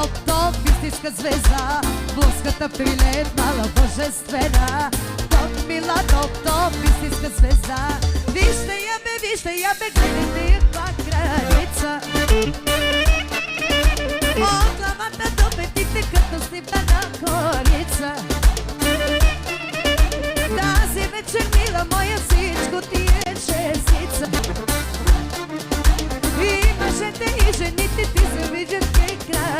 топ, топ, истинска звезда. Блоската прилепнала божествена. Топ, мила, топ, топ, истинска звезда. Вижте я бе, гледайте я каква кралица. От главата до петите като сливана корица. Тази вечер, мила моя, всичко ти е честица. И мъжете и жените ти се виждат прекрасно.